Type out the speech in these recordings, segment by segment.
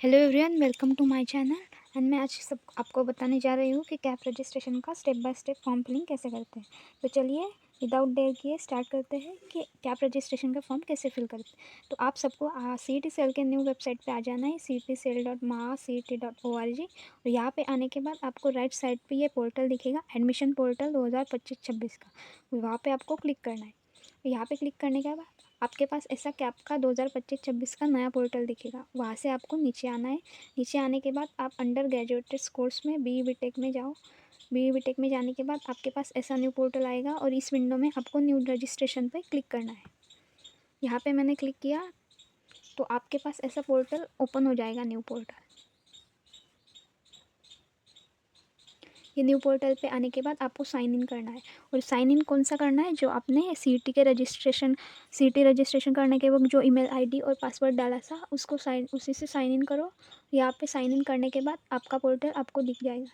Hello everyone, welcome to my channel. And मैं आज सब आपको बताने जा रही हूँ कि कैप रजिस्ट्रेशन का step by step form filling कैसे करते हैं। तो चलिए विदाउट देर किए स्टार्ट करते हैं कि कैप रजिस्ट्रेशन का फॉर्म कैसे फिल करते हैं। तो आप सबको CET सेल के न्यू वेबसाइट पे आ जाना है, cetsel.mahacet.org। और यहाँ पे आने के बाद आपको राइट साइड पे ये पोर्टल दिखेगा, एडमिशन पोर्टल 2025-26 का। वहाँ पे आपको क्लिक करना है। यहाँ पे क्लिक करने के बाद आपके पास ऐसा कैप का 2025-26 का नया पोर्टल दिखेगा। वहाँ से आपको नीचे आना है। नीचे आने के बाद आप अंडर ग्रेजुएट्स कोर्स में BE BTech में जाओ। BE BTech में जाने के बाद आपके पास ऐसा न्यू पोर्टल आएगा और इस विंडो में आपको न्यू रजिस्ट्रेशन पे क्लिक करना है। यहाँ पे मैंने क्लिक किया तो आपके पास ऐसा पोर्टल ओपन हो जाएगा, न्यू पोर्टल। ये न्यू पोर्टल पे आने के बाद आपको साइन इन करना है। और साइन इन कौन सा करना है, जो आपने सीईटी रजिस्ट्रेशन करने के वक्त जो ईमेल आईडी और पासवर्ड डाला था उसको उसी से साइन इन करो। यहाँ पे साइन इन करने के बाद आपका पोर्टल आपको दिख जाएगा।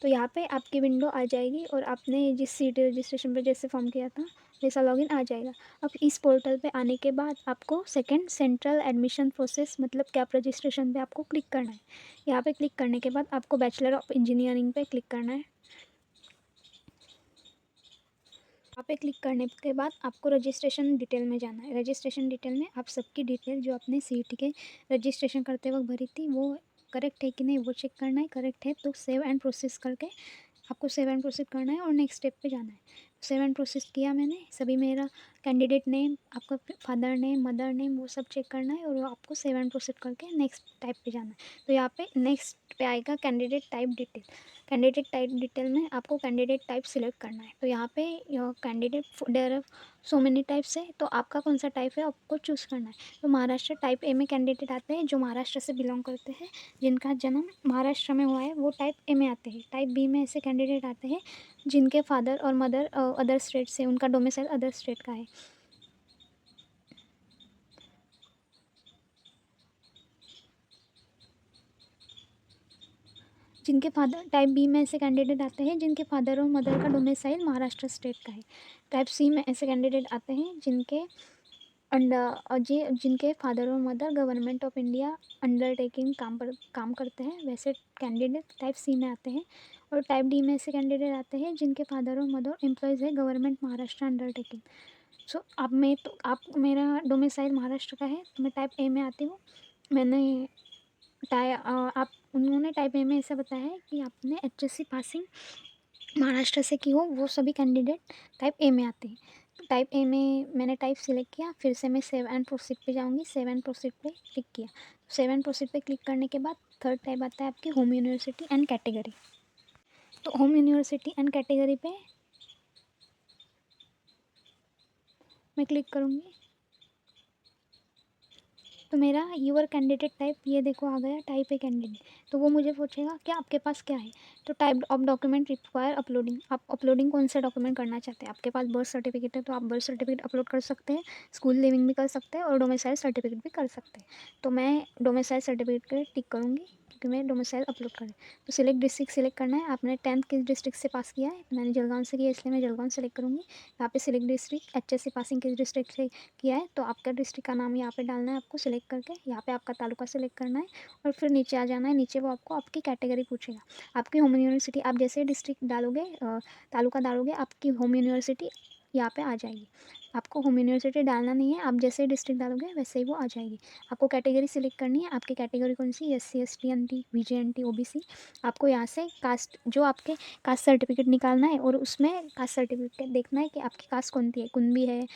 तो यहाँ पे आपकी विंडो आ जाएगी और आपने जिस सीईटी रजिस्ट्रेशन पे जैसे फॉर्म किया था वैसा लॉगिन आ जाएगा। अब इस पोर्टल पे आने के बाद आपको सेकंड सेंट्रल एडमिशन प्रोसेस मतलब कैप रजिस्ट्रेशन पे आपको क्लिक करना है। यहाँ पे क्लिक करने के बाद आपको बैचलर ऑफ इंजीनियरिंग पे क्लिक करना है। यहाँ पे क्लिक करने के बाद आपको रजिस्ट्रेशन डिटेल में जाना है। रजिस्ट्रेशन डिटेल में आप सबकी डिटेल जो आपने सीईटी के रजिस्ट्रेशन करते वक्त भरी थी वो करेक्ट है कि नहीं वो चेक करना है। करेक्ट है तो सेव एंड प्रोसेस करके आपको सेव एंड प्रोसीड करना है और नेक्स्ट स्टेप पे जाना है। सेव एंड प्रोसीड किया मैंने, सभी मेरा कैंडिडेट नेम, आपका फादर नेम, मदर नेम वो सब चेक करना है और आपको सेव एंड प्रोसीड करके नेक्स्ट टाइप पे जाना है। तो यहाँ पे नेक्स्ट पे आएगा candidate type detail. Candidate type detail में आपको कैंडिडेट टाइप सिलेक्ट करना है। तो यहाँ पे candidate there are so many types है, तो आपका कौन सा टाइप है आपको चूज़ करना है। तो महाराष्ट्र टाइप ए में कैंडिडेट आते हैं जो महाराष्ट्र से बिलोंग करते हैं, जिनका जन्म महाराष्ट्र में हुआ है वो टाइप ए में आते हैं। टाइप बी में ऐसे कैंडिडेट आते हैं जिनके फादर और मदर अदर स्टेट से, उनका डोमिसाइल अदर स्टेट का है। जिनके फादर टाइप बी में ऐसे कैंडिडेट आते हैं जिनके फादर और मदर का डोमिसाइल महाराष्ट्र स्टेट का है। टाइप सी में ऐसे कैंडिडेट आते हैं जिनके फादर और mother government of India undertaking काम करते हैं, वैसे कैंडिडेट टाइप सी में आते हैं। और टाइप डी में ऐसे कैंडिडेट आते हैं जिनके फादर और मदर एम्प्लॉयज़ है गवर्नमेंट महाराष्ट्र अंडरटेकिंग। सो अब मैं तो आप मेरा डोमिसाइल महाराष्ट्र का है तो मैं टाइप ए में आती हूँ। मैंने आप उन्होंने टाइप ए में ऐसा बताया है कि आपने HSC पासिंग महाराष्ट्र से की हो, वो सभी कैंडिडेट टाइप ए में आते हैं। तो टाइप ए में मैंने टाइप सिलेक्ट किया, फिर से मैं सेव एंड प्रोसीड पे जाऊँगी। सेव एंड प्रोसीड पे क्लिक किया। सेव एंड प्रोसीड पे क्लिक करने के बाद थर्ड टाइप आता है आपकी होम यूनिवर्सिटी एंड कैटेगरी। तो होम यूनिवर्सिटी एंड कैटेगरी पे मैं क्लिक करूँगी। तो मेरा यूअर कैंडिडेट टाइप ये देखो आ गया, टाइप ए कैंडिडेट। तो वो मुझे पूछेगा कि आपके पास क्या है। तो type of document require uploading, आप अपलोडिंग कौन सा डॉक्यूमेंट करना चाहते हैं। आपके पास बर्थ सर्टिफिकेट है तो आप बर्थ सर्टिफिकेट अपलोड कर सकते हैं, स्कूल लिविंग भी कर सकते हैं और डोमिसाइल सर्टिफिकेट भी कर सकते हैं। तो मैं डोमिसाइल सर्टिफिकेट टिक करूँगी क्योंकि मैं डोमिसाइल अपलोड करें। तो सिलेक्ट डिस्ट्रिक्ट सिलेक्ट करना है, आपने 10th किस डिस्ट्रिक्ट से पास किया है। मैंने जलगांव से किया इसलिए मैं जलगांव सेलेक्ट करूँगी। यहाँ पे सिलेक्ट डिस्ट्रिक्ट HSC पासिंग किस डिस्ट्रिक्ट से किया है तो आपका डिस्ट्रिक्ट का नाम यहाँ पे डालना है आपको सिलेक्ट करके। यहाँ पे आपका तालुका सेलेक्ट करना है और फिर नीचे आ जाना है। नीचे वो आपको आपकी कैटेगरी पूछेगा, आपकी होम यूनिवर्सिटी। आप जैसे डिस्ट्रिक्ट डालोगे तालुका डालोगे आपकी होम यूनिवर्सिटी यहाँ पे आ जाएगी। आपको होम यूनिवर्सिटी डालना नहीं है, आप जैसे डिस्ट्रिक्ट डालोगे वैसे ही वो आ जाएगी। आपको कैटेगरी सिलेक्ट करनी है, आपकी कैटेगरी कौन सी, SC ST NT VJNT OBC। आपको यहाँ से कास्ट, जो आपके कास्ट सर्टिफिकेट निकालना है और उसमें कास्ट सर्टिफिकेट देखना है कि आपकी कास्ट कौन सी है, कुणबी है,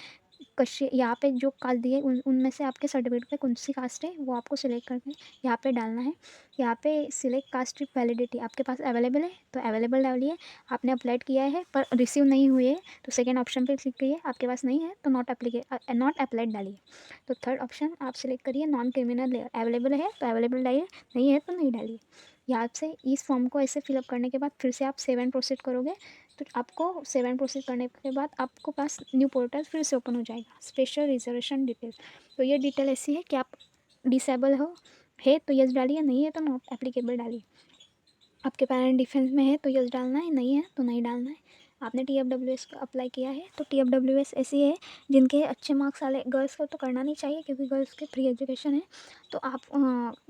कश्य, यहाँ पे जो कास्ट दिए उनमें से आपके सर्टिफिकेट पे कौन सी कास्ट है वो आपको सिलेक्ट करके यहाँ पे डालना है। यहाँ पे सिलेक्ट कास्ट ट्रिप वैलिडिटी आपके पास अवेलेबल है तो अवेलेबल डालिए। आपने अप्लाइड किया है पर रिसीव नहीं हुए है तो सेकेंड ऑप्शन पे क्लिक करिए। आपके पास नहीं है तो नॉट अप्लाइड डालिए। तो थर्ड ऑप्शन आप सिलेक्ट करिए नॉन क्रिमिनल लेयर, अवेलेबल है तो अवेलेबल डालिए, नहीं है तो नहीं डालिए। यहाँ से इस फॉर्म को ऐसे फिलअप करने के बाद फिर से आप सेव एंड प्रोसीड करोगे। तो आपको सेव एंड प्रोसीड करने के बाद आपको पास न्यू पोर्टल फिर से ओपन हो जाएगा, स्पेशल रिजर्वेशन डिटेल। तो ये डिटेल ऐसी है कि आप डिसेबल हो है तो यस डालिए, नहीं है तो नॉट एप्लीकेबल डालिए। आपके पेरेंट डिफेंस में है तो यस डालना है, नहीं है तो नहीं डालना है। आपने TFWS का अप्लाई किया है तो TFWS ऐसी है जिनके अच्छे मार्क्स वाले, गर्ल्स को तो करना नहीं चाहिए क्योंकि गर्ल्स के फ्री एजुकेशन है। तो आप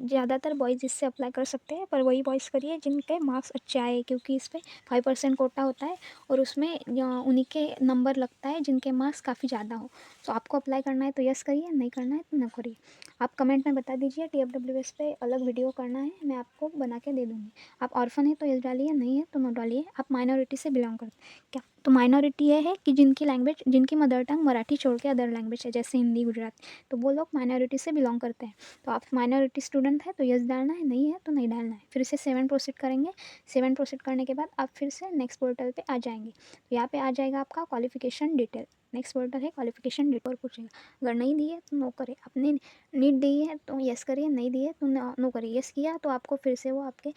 ज़्यादातर बॉयज़ इससे अप्लाई कर सकते हैं, पर वही बॉयज़ करिए जिनके मार्क्स अच्छे आए, क्योंकि इस पे 5% कोटा होता है और उसमें उन्हीं के नंबर लगता है जिनके मार्क्स काफ़ी ज़्यादा हो। तो आपको अप्लाई करना है तो यस करिए, नहीं करना है तो ना करिए। आप कमेंट में बता दीजिए, TFWS पे अलग वीडियो करना है, मैं आपको बना के दे दूँगी। आप ऑर्फन है तो यस डालिए, नहीं है तो नो डालिए। आप माइनॉरिटी से बिलोंग करते हैं क्या? तो माइनॉरिटी ये है कि जिनकी मदर टंग मराठी छोड़ के अदर लैंग्वेज है, जैसे हिंदी, गुजराती, तो वो लोग माइनॉरिटी से बिलोंग करते हैं। तो आप माइनॉरिटी स्टूडेंट है तो यस डालना है, नहीं है तो नहीं डालना है। फिर से 7 प्रोसीड करेंगे। 7 प्रोसीड करने के बाद आप फिर से नेक्स्ट पोर्टल पे आ जाएंगे। तो यहाँ पे आ जाएगा आपका क्वालिफिकेशन डिटेल। नेक्स्ट पोर्टल है क्वालिफिकेशन डिटेल, और पूछेगा। अगर नहीं दी है तो नो करें। आपने नीट दी है तो यस करिए, नहीं दी है तो नो करिए। यस किया तो आपको फिर से वो आपके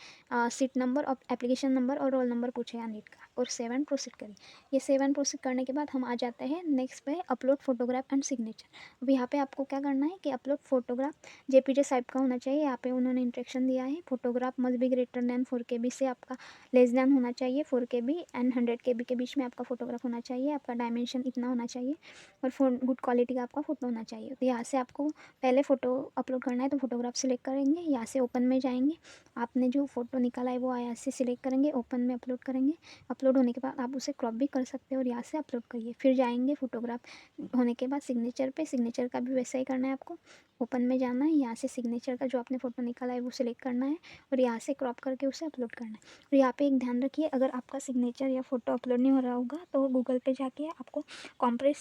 सीट नंबर और एप्लीकेशन नंबर और रोल नंबर पूछेगा नीट का, और 7 प्रोसीड करिए। ये 7 प्रोसीड करने के बाद हम आ जाते हैं नेक्स्ट पे अपलोड फोटोग्राफ एंड सिग्नेचर। अब यहाँ पे आपको क्या करना है कि अपलोड फोटोग्राफ JPG साइप का होना चाहिए। यहाँ पे उन्होंने इंस्ट्रक्शन दिया है, photograph must be greater than 4 KB से आपका लेस देन होना चाहिए 4 KB एंड 100 KB के बीच में आपका फोटोग्राफ होना चाहिए। आपका डायमेंशन इतना होना चाहिए और गुड क्वालिटी का आपका फ़ोटो होना चाहिए। तो यहाँ से आपको पहले फ़ोटो अपलोड करना है, तो फोटोग्राफ सिलेक्ट करेंगे, यहाँ से ओपन में जाएंगे। आपने जो फ़ोटो निकाला है वो यहाँ से सिलेक्ट करेंगे, ओपन में अपलोड करेंगे। अपलोड होने के बाद आप उसे क्रॉप भी कर सकते हो और यहाँ से अपलोड करिए। फिर जाएंगे फोटोग्राफ होने के बाद सिग्नेचर पे, सिग्नेचर का भी वैसा ही करना है आपको। ओपन में जाना है, यहाँ से सिग्नेचर का जो आपने फ़ोटो निकाला है वो सिलेक्ट करना है और यहाँ से क्रॉप करके उसे अपलोड करना है। और यहाँ पे एक ध्यान रखिए, अगर आपका सिग्नेचर या फ़ोटो अपलोड नहीं हो रहा होगा तो गूगल पे जाके आपको कॉम्प्रेस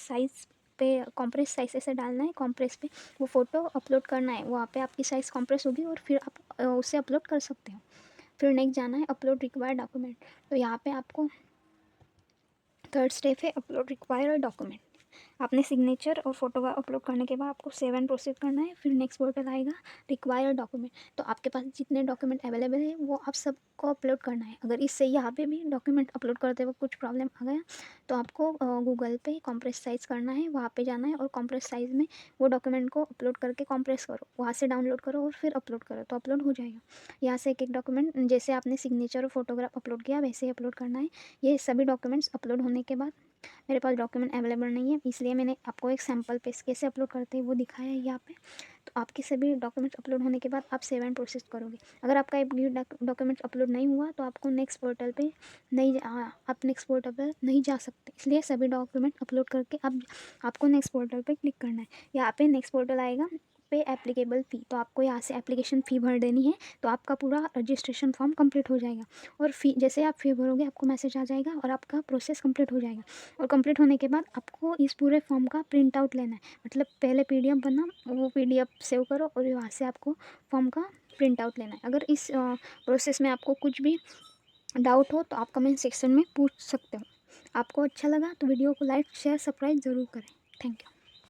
साइज ऐसे डालना है। कॉम्प्रेस पे वो फ़ोटो अपलोड करना है, वहाँ पे आपकी साइज़ कॉम्प्रेस होगी और फिर आप उसे अपलोड कर सकते हो। फिर नेक्स्ट जाना है अपलोड रिक्वायर्ड डॉक्यूमेंट। तो यहाँ पे आपको थर्ड स्टेप है अपलोड रिक्वायर्ड डॉक्यूमेंट। आपने सिग्नेचर और फोटो का अपलोड करने के बाद आपको 7 प्रोसीड करना है। फिर नेक्स्ट पोर्टल आएगा रिक्वायर्ड डॉक्यूमेंट। तो आपके पास जितने डॉक्यूमेंट अवेलेबल है वो आप सबको अपलोड करना है। अगर इससे यहाँ पे भी डॉक्यूमेंट अपलोड करते वक्त कुछ प्रॉब्लम आ गया तो आपको गूगल पे कॉम्प्रेस साइज़ करना है, वहाँ पे जाना है और कॉम्प्रेस साइज़ में वो डॉक्यूमेंट को अपलोड करके कॉम्प्रेस करो, वहाँ से डाउनलोड करो और फिर अपलोड करो, तो अपलोड हो जाएगा। यहाँ से एक एक डॉक्यूमेंट जैसे आपने सिग्नेचर और फोटोग्राफ अपलोड किया वैसे ही अपलोड करना है। ये सभी डॉक्यूमेंट्स अपलोड होने के बाद मेरे पास डॉक्यूमेंट अवेलेबल नहीं है, इसलिए मैंने आपको एक सैम्पल पेज कैसे अपलोड करते हैं वो दिखाया है यहाँ पे। तो आपके सभी डॉक्यूमेंट्स अपलोड होने के बाद आप 7 प्रोसेस करोगे। अगर आपका एक भी डॉक्यूमेंट्स अपलोड नहीं हुआ तो आपको नेक्स्ट पोर्टल पे आप नेक्स्ट पोर्टल पर नहीं जा सकते, इसलिए सभी डॉक्यूमेंट अपलोड करके आपको नेक्स्ट पोर्टल पे क्लिक करना है। यहाँ पे नेक्स्ट पोर्टल आएगा पे एप्लीकेबल फ़ी, तो आपको यहाँ से एप्लीकेशन फ़ी भर देनी है, तो आपका पूरा रजिस्ट्रेशन फॉर्म कंप्लीट हो जाएगा। और फ़ी जैसे आप फ़ी भरोगे आपको मैसेज आ जाएगा और आपका प्रोसेस कंप्लीट हो जाएगा। और कंप्लीट होने के बाद आपको इस पूरे फॉर्म का प्रिंट आउट लेना है, मतलब पहले PDF बना, वो PDF सेव करो और वहाँ से आपको फॉर्म का प्रिंट आउट लेना है। अगर इस प्रोसेस में आपको कुछ भी डाउट हो तो आप कमेंट सेक्शन में पूछ सकते हो। आपको अच्छा लगा तो वीडियो को लाइक शेयर सब्सक्राइब ज़रूर करें। Thank you.